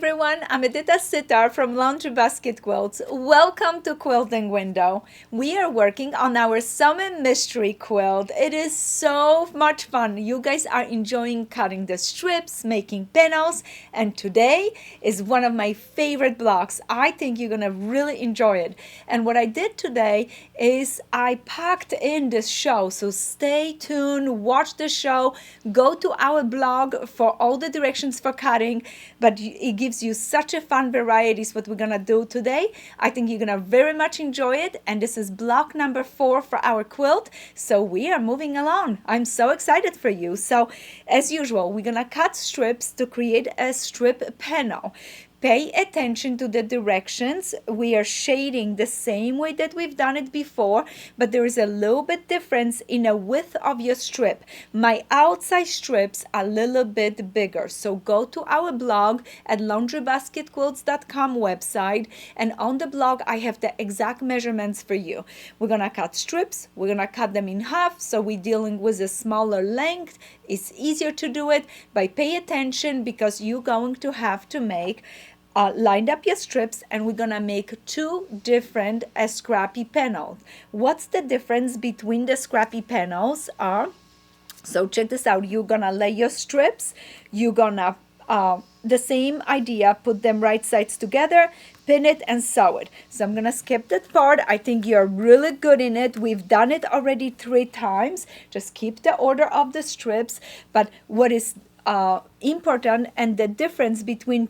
everyone, I'm Edyta Sitar from Laundry Basket Quilts. Welcome to Quilting Window. We are working on our Summer Mystery Quilt. It is so much fun. You guys are enjoying cutting the strips, making panels, and today is one of my favorite blocks. I think you're gonna really enjoy it. And what I did today is I packed in this show, so stay tuned, watch the show, go to our blog for all the directions for cutting, but it gives you such a fun varieties what we're gonna do today. I think you're gonna very much enjoy it, and this is block number 4 for our quilt, so we are moving along. I'm so excited for you. So as usual, we're gonna cut strips to create a strip panel. Pay attention to the directions. We are shading the same way that we've done it before, but there is a little bit difference in the width of your strip. My outside strips are a little bit bigger, so go to our blog at laundrybasketquilts.com website, and on the blog I have the exact measurements for you. We're gonna cut strips, we're gonna cut them in half, so we're dealing with a smaller length. It's easier to do it by pay attention because you're going to have to make lined up your strips, and we're gonna make 2 different scrappy panels. What's the difference between the scrappy panels are? So check this out. You're gonna lay your strips, you're gonna the same idea, put them right sides together, pin it and sew it. So I'm gonna skip that part. I think you're really good in it. We've done it already 3 times. Just keep the order of the strips. But what is important and the difference between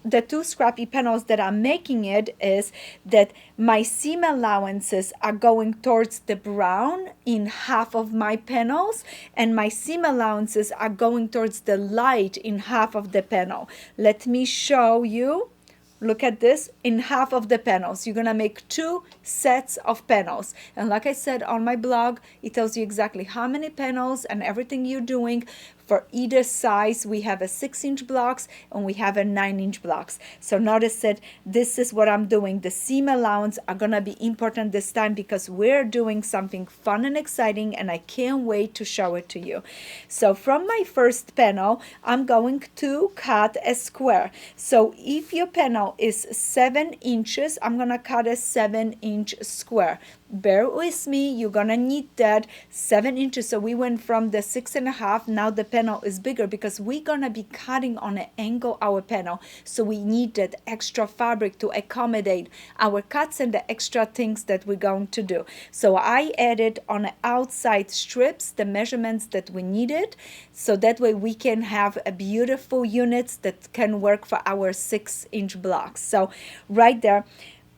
the two scrappy panels that I'm making it is that my seam allowances are going towards the brown in half of my panels, and my seam allowances are going towards the light in half of the panel. Let me show you. Look at this, in half of the panels. You're gonna make 2 sets of panels. And like I said on my blog, it tells you exactly how many panels and everything you're doing. For either size, we have a 6-inch blocks and we have a 9-inch blocks. So notice that this is what I'm doing. The seam allowance are gonna be important this time because we're doing something fun and exciting, and I can't wait to show it to you. So from my first panel, I'm going to cut a square. So if your panel is 7 inches, I'm gonna cut a 7-inch square. Bear with me, you're gonna need that 7 inches. So we went from the 6.5, now the panel is bigger because we're gonna be cutting on an angle our panel. So we need that extra fabric to accommodate our cuts and the extra things that we're going to do. So I added on the outside strips the measurements that we needed, so that way we can have a beautiful units that can work for our 6-inch blocks. So right there,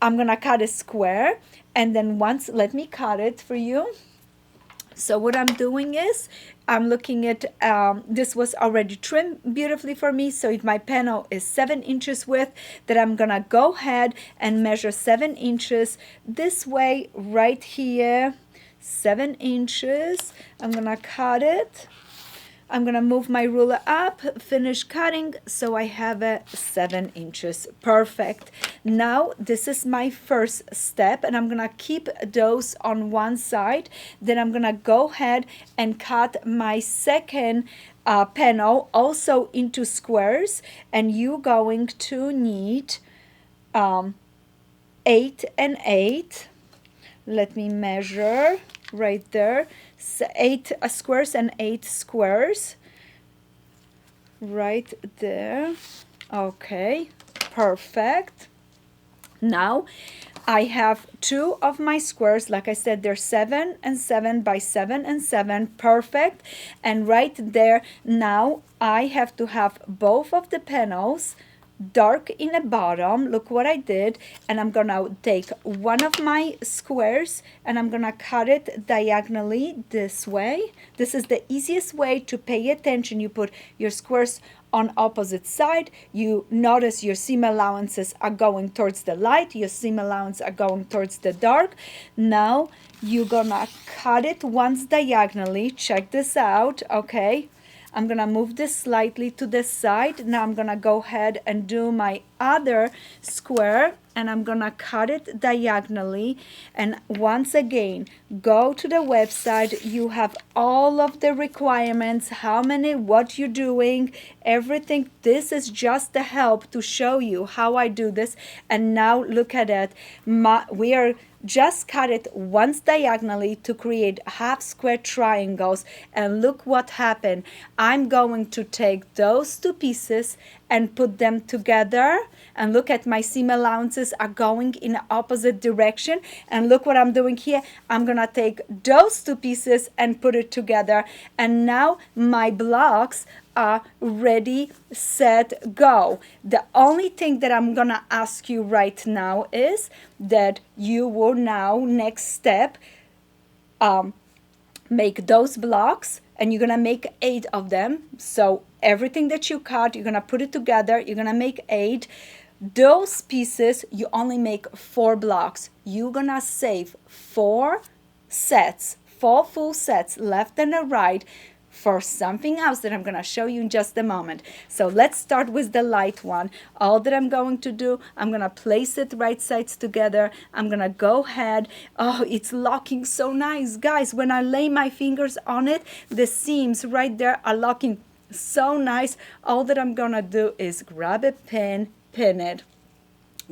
I'm gonna cut a square, and then let me cut it for you. So what I'm doing is I'm looking at this was already trimmed beautifully for me. So if my panel is 7 inches width, then I'm gonna go ahead and measure 7 inches this way right here, 7 inches. I'm gonna cut it. I'm gonna move my ruler up, finish cutting, so I have a 7 inches. Perfect. Now this is my first step, and I'm gonna keep those on one side. Then I'm gonna go ahead and cut my second panel also into squares, and you're going to need 8 and 8. Let me measure right there. 8 squares and 8 squares right there. Okay, perfect. Now I have 2 of my squares. Like I said, they're 7 and 7 by 7 and 7. Perfect. And right there, now I have to have both of the panels dark in the bottom. Look what I did. And I'm gonna take one of my squares and I'm gonna cut it diagonally this way. This is the easiest way to pay attention. You put your squares on opposite side. You notice your seam allowances are going towards the light, your seam allowance are going towards the dark. Now you're gonna cut it once diagonally. Check this out. Okay, I'm gonna move this slightly to the side. Now I'm gonna go ahead and do my other square, and I'm gonna cut it diagonally. And once again, go to the website. You have all of the requirements, how many, what you're doing, everything. This is just the help to show you how I do this. And now look at it. We are just cut it once diagonally to create half square triangles, and look what happened. I'm going to take those two pieces and put them together, and look at my seam allowances are going in the opposite direction, and look what I'm doing here. I'm gonna take those two pieces and put it together, and now my blocks are ready, set, go. The only thing that I'm gonna ask you right now is that you will now, next step, make those blocks, and you're gonna make 8 of them. So everything that you cut, you're gonna put it together, you're gonna make 8. Those pieces, you only make 4 blocks. You're gonna save 4 sets, 4 full sets, left and a right, for something else that I'm going to show you in just a moment. So let's start with the light one. All that I'm going to do, I'm going to place it right sides together. I'm going to go ahead. Oh, it's locking so nice. Guys, when I lay my fingers on it, the seams right there are locking so nice. All that I'm going to do is grab a pin, pin it.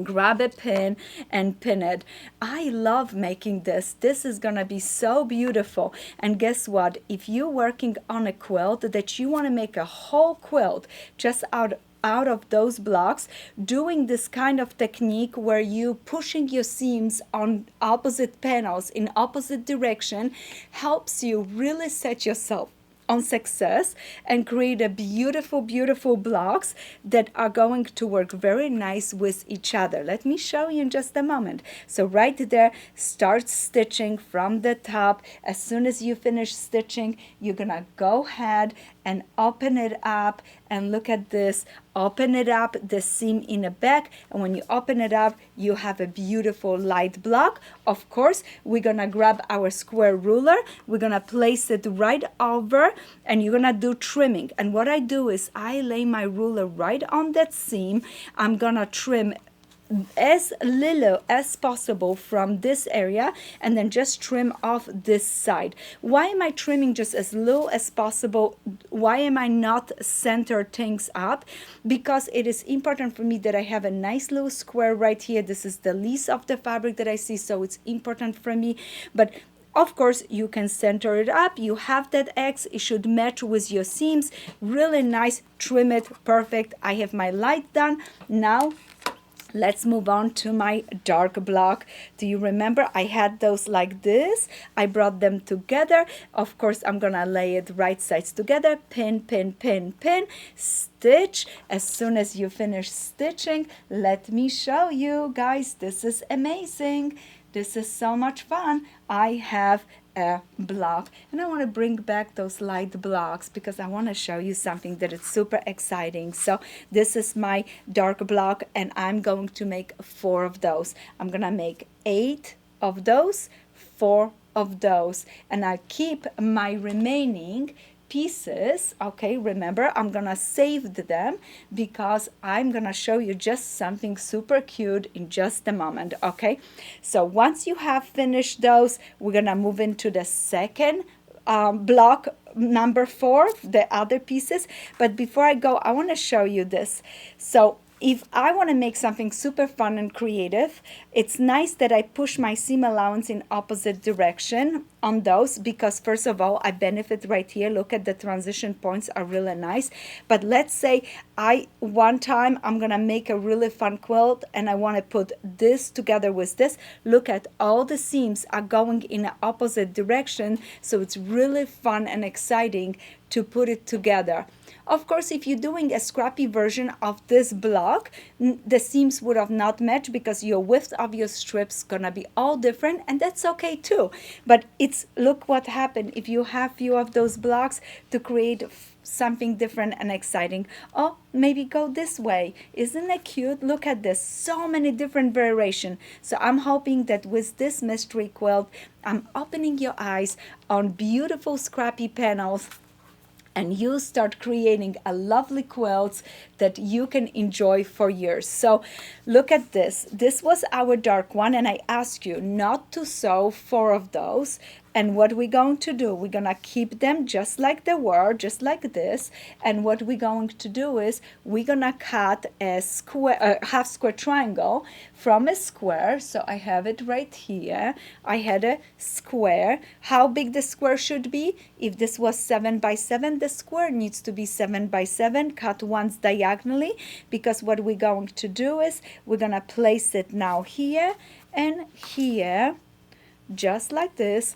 Grab a pin and pin it. I love making this. This is gonna be so beautiful. And guess what? If you're working on a quilt that you want to make a whole quilt just out of those blocks, doing this kind of technique where you pushing your seams on opposite panels in opposite direction helps you really set yourself on success and create a beautiful blocks that are going to work very nice with each other. Let me show you in just a moment. So right there, start stitching from the top. As soon as you finish stitching, you're gonna go ahead and open it up, and look at this. Open it up, the seam in the back, and when you open it up, you have a beautiful light block. Of course, we're gonna grab our square ruler, we're gonna place it right over, and you're gonna do trimming. And what I do is I lay my ruler right on that seam. I'm gonna trim as little as possible from this area, and then just trim off this side. Why am I trimming just as little as possible? Why am I not center things up? Because it is important for me that I have a nice little square right here. This is the least of the fabric that I see, so it's important for me. But of course, you can center it up. You have that X. It should match with your seams. Really nice. Trim it. Perfect. I have my light done. Now, let's move on to my dark block. Do you remember I had those like this? I brought them together. Of course, I'm gonna lay it right sides together. Pin, pin, pin, pin. Stitch. As soon as you finish stitching, let me show you. Guys, this is amazing. This is so much fun. I have a block, and I want to bring back those light blocks because I want to show you something that is super exciting. So this is my dark block, and I'm going to make 4 of those. I'm gonna make 8 of those, 4 of those, and I keep my remaining pieces. Okay, remember, I'm gonna save them because I'm gonna show you just something super cute in just a moment. Okay, so once you have finished those, we're gonna move into the second block, number 4, the other pieces. But before I go, I want to show you this. So if I want to make something super fun and creative, it's nice that I push my seam allowance in opposite direction on those, because first of all, I benefit right here. Look at the transition points are really nice. But let's say one time I'm gonna make a really fun quilt and I want to put this together with this. Look at all the seams are going in the opposite direction, so it's really fun and exciting to put it together. Of course, if you're doing a scrappy version of this block, the seams would have not matched because your width of your strips gonna be all different, and that's okay too. But look what happened if you have few of those blocks to create something different and exciting. Oh, maybe go this way. Isn't it cute? Look at this. So many different variations. So I'm hoping that with this mystery quilt, I'm opening your eyes on beautiful scrappy panels and you start creating a lovely quilts that you can enjoy for years. So look at this. This was our dark one, and I asked you not to sew 4 of those. And what we're going to do, we're going to keep them just like they were, just like this. And what we're going to do is we're going to cut a square, half square triangle from a square. So I have it right here. I had a square. How big the square should be? If this was 7 by 7, the square needs to be 7 by 7, cut once diagonally, because what we're going to do is we're going to place it now here and here, just like this.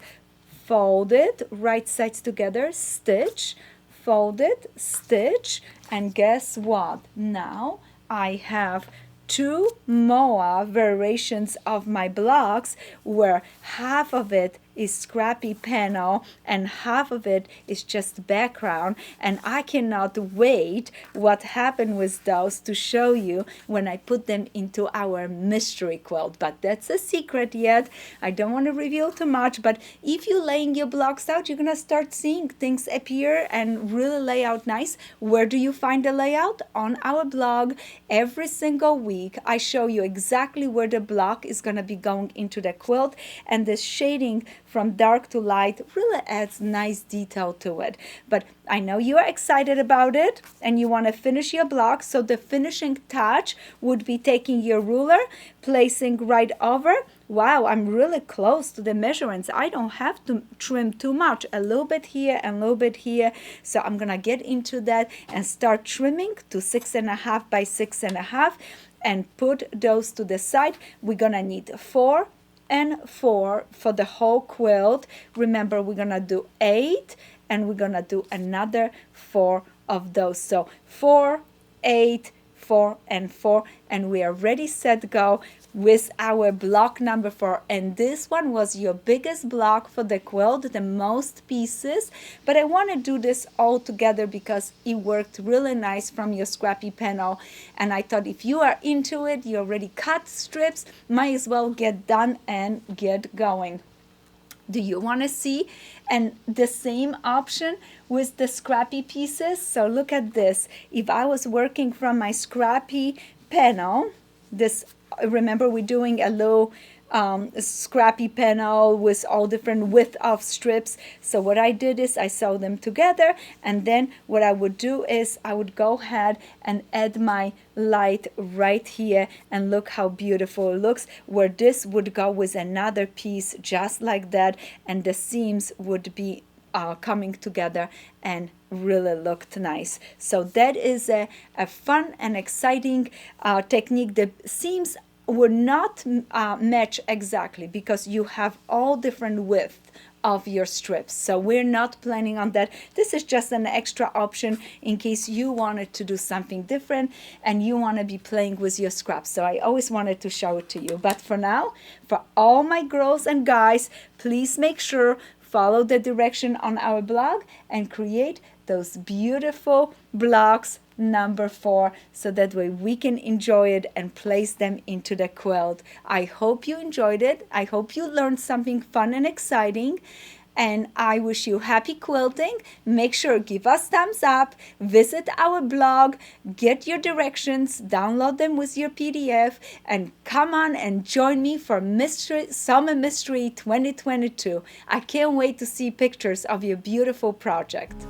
Fold it, right sides together, stitch, fold it, stitch, and guess what? Now I have 2 more variations of my blocks where half of it is scrappy panel and half of it is just background, and I cannot wait what happened with those to show you when I put them into our mystery quilt. But that's a secret yet. I don't want to reveal too much, but if you laying your blocks out, you're gonna start seeing things appear and really lay out nice. Where do you find the layout? On our blog. Every single week I show you exactly where the block is gonna be going into the quilt, and the shading from dark to light really adds nice detail to it. But I know you are excited about it and you want to finish your block. So the finishing touch would be taking your ruler, placing right over. Wow, I'm really close to the measurements. I don't have to trim too much, a little bit here and a little bit here. So I'm gonna get into that and start trimming to 6.5 by 6.5 and put those to the side. We're gonna need 4 and 4 for the whole quilt. Remember, we're gonna do 8 and we're gonna do another 4 of those. So 4, 8, 4, and 4, and we are ready, set, go with our block number 4. And this one was your biggest block for the quilt, the most pieces, but I want to do this all together because it worked really nice from your scrappy panel. And I thought if you are into it, you already cut strips, might as well get done and get going. Do you want to see and the same option with the scrappy pieces? So look at this. If I was working from my scrappy panel, this, remember we're doing a low scrappy panel with all different width of strips. So what I did is I sewed them together, and then what I would do is I would go ahead and add my light right here, and look how beautiful it looks, where this would go with another piece just like that, and the seams would be coming together and really looked nice. So that is a fun and exciting technique. The seams would not match exactly because you have all different width of your strips. So we're not planning on that. This is just an extra option in case you wanted to do something different and you want to be playing with your scraps. So I always wanted to show it to you. But for now, for all my girls and guys, please make sure follow the direction on our blog and create those beautiful blocks number 4, so that way we can enjoy it and place them into the quilt. I hope you enjoyed it. I hope you learned something fun and exciting, and I wish you happy quilting. Make sure give us thumbs up, visit our blog, get your directions, download them with your PDF, and come on and join me for Summer Mystery 2022. I can't wait to see pictures of your beautiful project.